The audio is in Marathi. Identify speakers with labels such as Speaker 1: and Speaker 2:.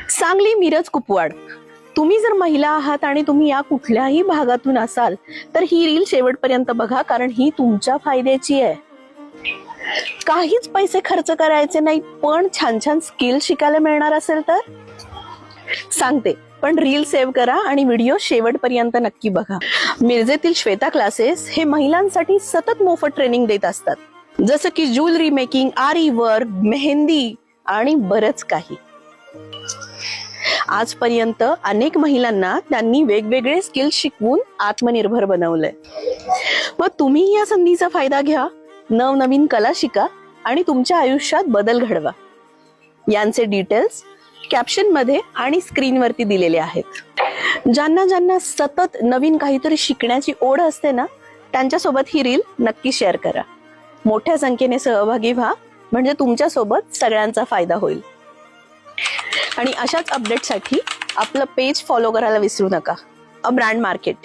Speaker 1: सांगली, मिरज, कुपवाड, तुम्ही जर महिला आहात आणि तुम्ही या कुठल्याही भागातून असाल तर ही रील शेवटपर्यंत बघा, कारण ही तुमच्या फायद्याची आहे. काहीच पैसे खर्च करायचे नाही, पण छान छान स्किल शिकायला मिळणार असेल तर सांगते, पण रील सेव्ह करा आणि व्हिडिओ शेवटपर्यंत नक्की बघा. मिरजेतील श्वेता क्लासेस हे महिलांसाठी सतत मोफत ट्रेनिंग देत असतात, जसं की ज्वेलरी मेकिंग, आरी वर्क, मेहंदी आणि बरंच काही. आजपर्यंत अनेक महिलांना त्यांनी वेगवेगळे स्किल शिकवून आत्मनिर्भर बनवलंय. मग तुम्ही या संधीचा फायदा घ्या, नवनवीन कला शिका आणि तुमच्या आयुष्यात बदल घडवा. यांचे डिटेल्स कॅप्शन मध्ये आणि स्क्रीनवरती दिलेले आहेत. ज्यांना ज्यांना सतत नवीन काहीतरी शिकण्याची ओढ असते ना, त्यांच्यासोबत ही रील नक्की शेअर करा. मोठ्या संख्येने सहभागी व्हा, म्हणजे तुमच्या सोबत सगळ्यांचा फायदा होईल. आणि अशाच अपडेटसाठी आपलं पेज फॉलो करायला विसरू नका. A brand market.